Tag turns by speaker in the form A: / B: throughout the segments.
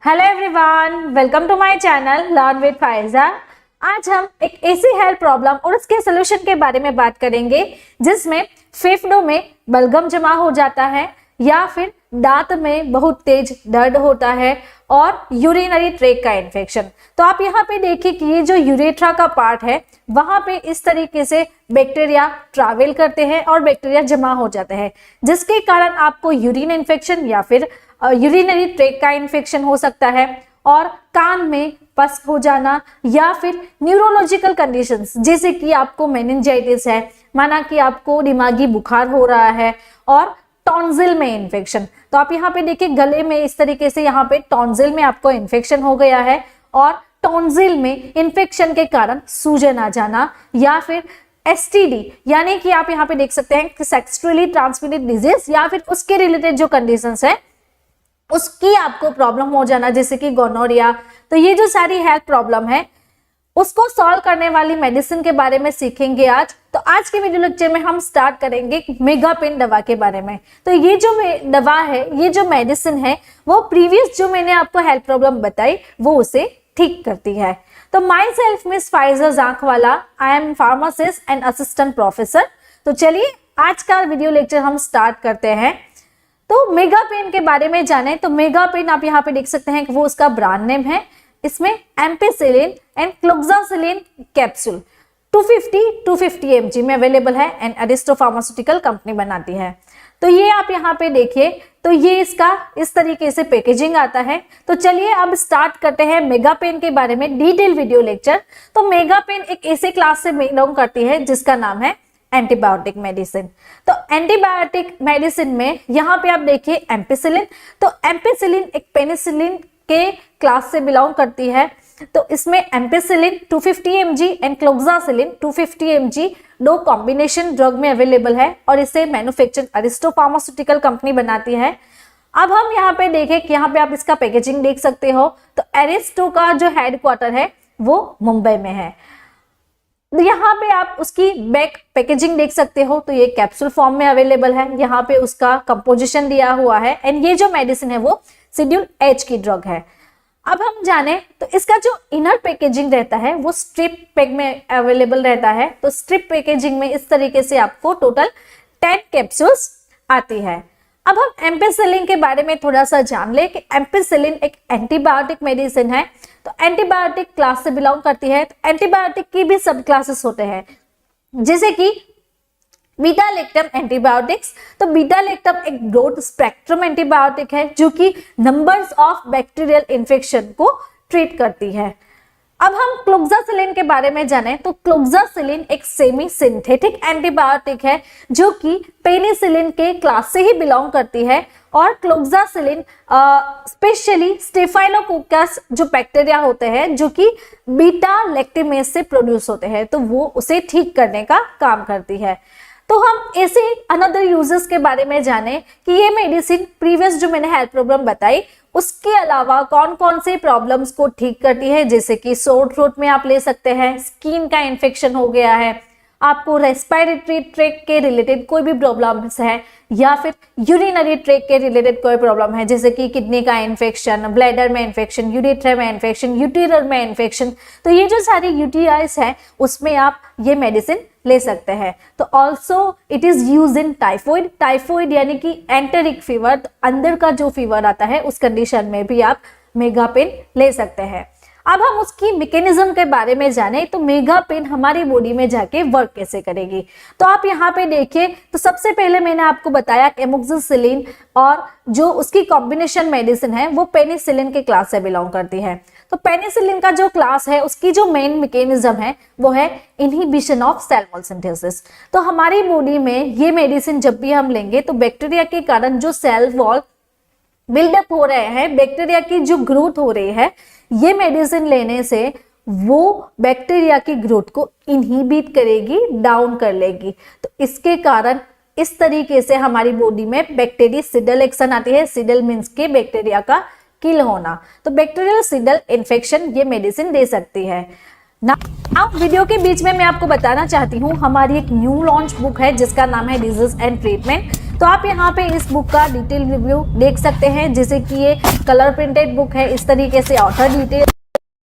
A: Hello everyone, welcome to my channel learn with Faiza. आज हम एक ऐसी हेल्थ प्रॉब्लम और उसके सोल्यूशन के बारे में बात करेंगे जिसमें फेफड़ों में बलगम जमा हो जाता है या फिर दांत में बहुत तेज दर्द होता है और यूरिनरी ट्रैक्ट का इन्फेक्शन। तो आप यहाँ पे देखिए कि ये जो यूरेथ्रा का पार्ट है वहां पे इस तरीके से बैक्टीरिया ट्रैवल करते हैं और बैक्टीरिया जमा हो जाते हैं, जिसके कारण आपको यूरिन इन्फेक्शन या फिर यूरिनरी ट्रैक्ट का इन्फेक्शन हो सकता है और कान में पस हो जाना या फिर न्यूरोलॉजिकल कंडीशंस जैसे कि आपको मेनिंजाइटिस है, माना कि आपको दिमागी बुखार हो रहा है और टॉन्सिल में इन्फेक्शन। तो आप यहाँ पे देखिए गले में इस तरीके से यहाँ पे टॉन्सिल में आपको इन्फेक्शन हो गया है और टॉन्सिल में इन्फेक्शन के कारण सूजन आ जाना या फिर STD यानी कि आप यहाँ पे देख सकते हैं सेक्सुअली ट्रांसमिटेड डिजीज या फिर उसके रिलेटेड जो कंडीशंस है उसकी आपको प्रॉब्लम हो जाना जैसे कि गोनोरिया। तो ये जो सारी हेल्थ प्रॉब्लम है उसको सॉल्व करने वाली मेडिसिन के बारे में सीखेंगे आज। तो आज के वीडियो लेक्चर में हम स्टार्ट करेंगे मेगापेन दवा के बारे में। तो ये जो दवा है, ये जो मेडिसिन है वो प्रीवियस जो मैंने आपको हेल्थ प्रॉब्लम बताई वो उसे ठीक करती है। तो myself Miss Faizer Jankhwala, I am pharmacist and assistant professor. तो चलिए आज का वीडियो लेक्चर हम स्टार्ट करते हैं। तो मेगापेन के बारे में जाने तो मेगापेन आप यहाँ पे देख सकते हैं कि वो उसका ब्रांड नेम है। इसमें ampicillin and cloxacillin capsule 250 mg में अवेलेबल है एंड अरिस्टो फार्मास्यूटिकल कंपनी बनाती है। तो ये आप यहाँ पे देखिए, तो ये इसका इस तरीके से पैकेजिंग आता है। तो चलिए अब स्टार्ट करते हैं मेगापेन के बारे में डिटेल वीडियो लेक्चर। तो मेगापेन एक ऐसे क्लास से बिलोंग करती है जिसका नाम है एंटीबायोटिक मेडिसिन। तो एंटीबायोटिक मेडिसिन में यहाँ पे आप देखिए एम्पिसिलिन, तो एम्पिसिलिन एक पेनिसिलिन के क्लास से बिलोंग करती है। तो इसमें ampicillin 250 mg and cloxacillin 250 mg दो कॉम्बिनेशन ड्रग में अवेलेबल है और इसे मैन्युफैक्चर अरिस्टो फार्मास्यूटिकल कंपनी बनाती है। अब हम यहाँ पे देखें कि यहाँ पे आप इसका पैकेजिंग देख सकते हो। तो अरिस्टो का जो हेडक्वार्टर है वो मुंबई में है। तो यहाँ पे आप उसकी बैक पैकेजिंग देख सकते हो। तो ये कैप्सूल फॉर्म में अवेलेबल है, यहाँ पे उसका कंपोजिशन दिया हुआ है एंड ये जो मेडिसिन है वो शेड्यूल H की ड्रग है। अब हम जाने तो इसका जो इनर पैकेजिंग रहता है वो स्ट्रिप पैक में अवेलेबल रहता है। तो स्ट्रिप पैकेजिंग में इस तरीके से आपको टोटल 10 कैप्सूल्स आती है। अब हम एम्पिसिलिन के बारे में थोड़ा सा जान ले कि एम्पिसिलिन एक एंटीबायोटिक मेडिसिन है। तो एंटीबायोटिक क्लास से बिलोंग करती है। तो एंटीबायोटिक की भी सब क्लासेस होते हैं जैसे कि बीटा लैक्टम एंटीबायोटिक्स। तो बीटा लैक्टम एक ब्रॉड स्पेक्ट्रम एंटीबायोटिक है जो कि नंबर्स ऑफ बैक्टीरियल इन्फेक्शन को ट्रीट करती है। अब हम क्लोक्सासिलिन के बारे में जाने तो क्लोक्सासिलिन एक सेमी सिंथेटिक एंटीबायोटिक है जो कि पेनिसिलिन के क्लास से ही बिलोंग करती है। और क्लोक्सासिलिन स्पेशली स्टेफाइलोकोकस जो बैक्टीरिया होते हैं जो कि बीटा लैक्टिमेज से प्रोड्यूस होते हैं, तो वो उसे ठीक करने का काम करती है। तो हम ऐसे अनदर यूजेस के बारे में जाने कि ये मेडिसिन प्रीवियस जो मैंने हेल्थ प्रॉब्लम बताई उसके अलावा कौन कौन से प्रॉब्लम्स को ठीक करती है, जैसे कि सोर थ्रोट में आप ले सकते हैं, स्किन का इन्फेक्शन हो गया है, आपको रेस्पिरेटरी ट्रैक्ट के रिलेटेड कोई भी प्रॉब्लम्स है या फिर यूरिनरी ट्रैक्ट के रिलेटेड कोई प्रॉब्लम है जैसे कि किडनी का इन्फेक्शन, ब्लैडर में इन्फेक्शन, यूरेथ्रा में इन्फेक्शन, यूटिरर में इन्फेक्शन। तो ये जो सारी यूटीआईज है उसमें आप ये मेडिसिन ले सकते हैं। तो also it is use in typhoid यानी कि एंटेरिक फीवर, तो अंदर का जो फीवर आता है उस कंडीशन में भी आप मेगापेन ले सकते हैं। अब हम उसकी मैकेनिज्म के बारे में जाने तो मेगापेन हमारी बॉडी में जाके वर्क कैसे करेगी। तो आप यहाँ पे देखिए, तो सबसे पहले मैंने आपको बताया एमोक्सिसिलिन और जो उसकी कॉम्बिनेशन मेडिसिन है वो पेनिसिलिन के क्लास से बिलोंग करती है। तो पेनिसिलिन का जो क्लास है उसकी जो मेन मैकेनिज्म है वो है inhibition of cell wall synthesis. तो हमारी बॉडी में ये मेडिसिन जब भी हम लेंगे तो बैक्टीरिया के कारण जो सेल वॉल बिल्डअप हो रहे हैं, बैक्टीरिया की जो ग्रोथ हो रही है, ये मेडिसिन लेने से वो बैक्टीरिया की ग्रोथ को इनहिबिट करेगी, डाउन कर लेगी। तो इसके कारण इस तरीके से हमारी बॉडी में बैक्टीरियसिडल एक्शन आती है। सिडल मीन्स के बैक्टीरिया का किल होना। तो बैक्टीरियल सिडल इन्फेक्शन ये मेडिसिन दे सकती है। नाउ वीडियो के बीच में मैं आपको बताना चाहती हूँ, हमारी एक न्यू लॉन्च बुक है जिसका नाम है डिजीज एंड ट्रीटमेंट। तो आप यहाँ पे इस बुक का डिटेल रिव्यू देख सकते हैं, जैसे कि ये कलर प्रिंटेड बुक है, इस तरीके से ऑथर डिटेल।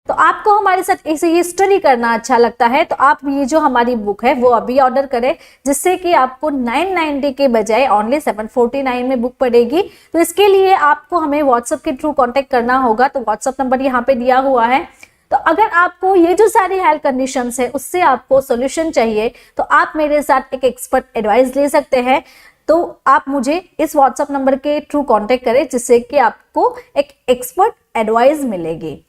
A: तो आपको हमारे साथ ऐसे ही स्टडी करना अच्छा लगता है तो आप ये जो हमारी बुक है वो अभी ऑर्डर करें, जिससे कि आपको 990 के बजाय ओनली 749 में बुक पड़ेगी। तो इसके लिए आपको हमें व्हाट्सएप के थ्रू कांटेक्ट करना होगा। तो व्हाट्सएप नंबर यहाँ पे दिया हुआ है। तो अगर आपको ये जो सारी हेल्थ कंडीशंस है उससे आपको सोल्यूशन चाहिए तो आप मेरे साथ एक एक्सपर्ट एडवाइस ले सकते हैं। तो आप मुझे इस व्हाट्सएप नंबर के थ्रू कांटेक्ट करें, जिससे कि आपको एक एक्सपर्ट एडवाइस मिलेगी।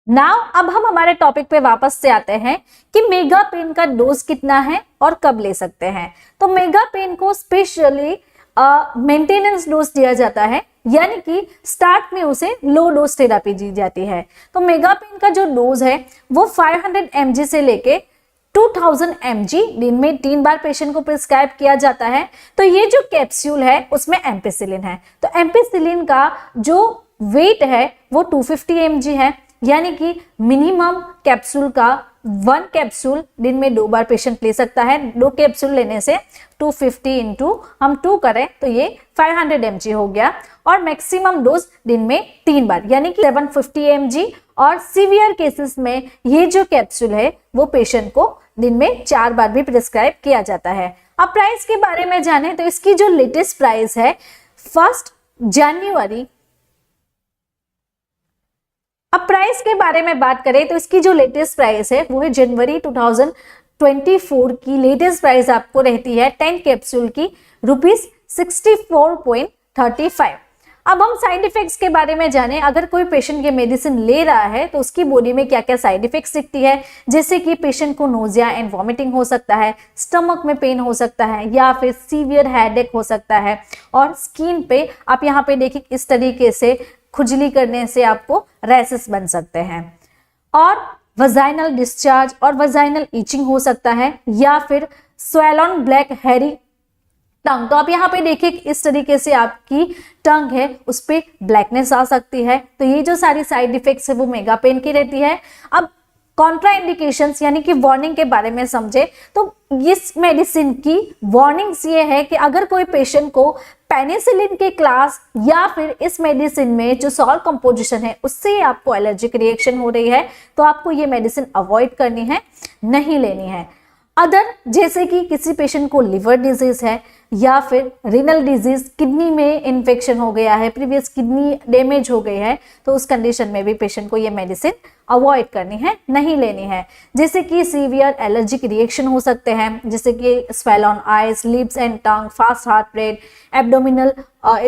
A: नाउ अब हम हमारे टॉपिक पे वापस से आते हैं कि मेगा पेन का डोज कितना है और कब ले सकते हैं। तो मेगा पेन को स्पेशली मेंटेनेंस डोज दिया जाता है, यानी कि स्टार्ट में उसे लो डोज थेरेपी दी जाती है। तो मेगा पेन का जो डोज है वो 500 mg से लेके 2000 mg दिन में 3 बार पेशेंट को प्रिस्क्राइब किया जाता है। तो ये जो कैप्सूल है उसमें एम्पिसिलिन है। तो एम्पिसिलिन का जो वेट है वो 250 mg है, यानी कि मिनिमम कैप्सूल का 1 कैप्सूल दिन में 2 बार पेशेंट ले सकता है। 2 कैप्सूल लेने से 250 इंटू हम 2 करें तो ये 500 mg हो गया, और मैक्सिमम डोज दिन में 3 बार यानी कि 750 mg। और सीवियर केसेस में ये जो कैप्सूल है वो पेशेंट को दिन में 4 बार भी प्रिस्क्राइब किया जाता है। अब प्राइस के बारे में जाने तो इसकी जो लेटेस्ट प्राइस है 1 जनवरी। अब प्राइस के बारे में बात करें तो इसकी जो लेटेस्ट प्राइस है वो है जनवरी 2024 की लेटेस्ट प्राइस आपको रहती है 10 कैप्सूल की ₹64.35। अब हम साइड इफेक्ट्स के बारे में जाने। अगर कोई पेशेंट ये मेडिसिन ले रहा है तो उसकी बॉडी में क्या क्या साइड इफेक्ट्स दिखती है, जैसे कि पेशेंट को नोजिया एंड वॉमिटिंग हो सकता है, स्टमक में पेन हो सकता है, या फिर सीवियर हेडेक हो सकता है, और स्किन पे आप यहाँ पे देखिए इस तरीके से खुजली करने से आपको रैशेस बन सकते हैं, और वजाइनल डिस्चार्ज और वजाइनल ईचिंग हो सकता है, या फिर स्वेलन ब्लैक हेरी टंग। तो आप यहाँ पे देखिए इस तरीके से आपकी टंग है उस पे ब्लैकनेस आ सकती है। तो ये जो सारी साइड इफेक्ट्स है वो मेगा पेन की रहती है। अब कॉन्ट्रा इंडिकेशंस यानी कि वार्निंग के बारे में समझे तो इस मेडिसिन की वार्निंग्स ये है कि अगर कोई पेशेंट को पेनिसिलिन के क्लास या फिर इस मेडिसिन में जो सॉल्ट कंपोजिशन है उससे आपको एलर्जिक रिएक्शन हो रही है तो आपको ये मेडिसिन अवॉइड करनी है, नहीं लेनी है। अदर जैसे कि किसी पेशेंट को लिवर डिजीज है या फिर रीनल डिजीज, किडनी में इन्फेक्शन हो गया है, प्रीवियस किडनी डैमेज हो गई है, तो उस कंडीशन में भी पेशेंट को ये मेडिसिन अवॉइड करनी है, नहीं लेनी है। जैसे कि सीवियर एलर्जिक रिएक्शन हो सकते हैं, जैसे कि swell on eyes, lips and tongue, fast heart rate, abdominal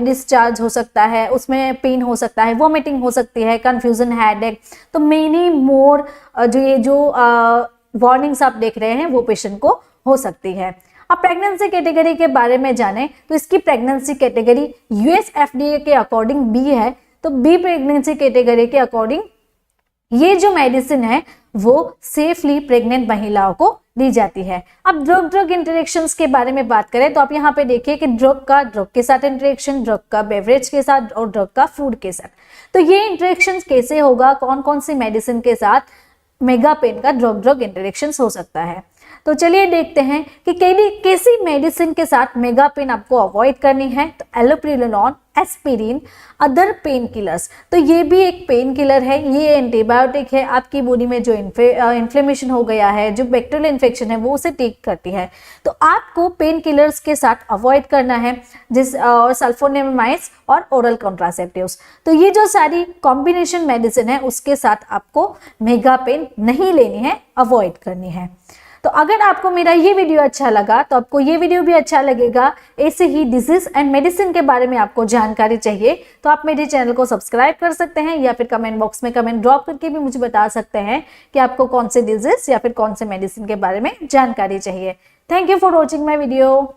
A: discharge हो सकता है, उसमें पेन हो सकता है, वॉमिटिंग हो सकती है, कंफ्यूजन, हेडेक। तो मेनी मोर जो वार्निंग्स आप देख रहे हैं वो पेशेंट को हो सकती है। अब प्रेगनेंसी कैटेगरी के बारे में जाने तो इसकी प्रेगनेंसी कैटेगरी यूएस एफडीए के अकॉर्डिंग बी है। तो बी प्रेगनेंसी कैटेगरी के अकॉर्डिंग ये जो मेडिसिन है वो सेफली प्रेग्नेंट महिलाओं को दी जाती है। अब ड्रग इंटरेक्शंस के बारे में बात करें तो आप यहाँ पे देखिए कि ड्रग के साथ इंटरेक्शन, ड्रग का बेवरेज के साथ और ड्रग का फूड के साथ। तो ये इंटरेक्शन कैसे होगा, कौन कौन सी मेडिसिन के साथ मेगा पेन का ड्रग इंटरेक्शन हो सकता है। तो चलिए देखते हैं कि कैसी मेडिसिन के साथ मेगा पेन आपको अवॉइड करनी है। तो एलोप्रिलोन, एस्पिरिन, अदर पेन किलर्स। तो ये भी एक पेन किलर है, ये एंटीबायोटिक है। आपकी बॉडी में जो इन्फ्लेमेशन हो गया है, जो बैक्टीरियल इन्फेक्शन है वो उसे ठीक करती है। तो आपको पेन किलर्स के साथ अवॉइड करना है और सल्फोनेमाइड्स और ओरल कॉन्ट्रासेप्टिव्स। तो ये जो सारी कॉम्बिनेशन मेडिसिन है उसके साथ आपको मेगा पेन नहीं लेनी है, अवॉइड करनी है। तो अगर आपको मेरा ये वीडियो अच्छा लगा तो आपको ये वीडियो भी अच्छा लगेगा। ऐसे ही डिजीज एंड मेडिसिन के बारे में आपको जानकारी चाहिए तो आप मेरे चैनल को सब्सक्राइब कर सकते हैं, या फिर कमेंट बॉक्स में कमेंट ड्रॉप करके भी मुझे बता सकते हैं कि आपको कौन से डिजीज या फिर कौन से मेडिसिन के बारे में जानकारी चाहिए। Thank you for watching my video.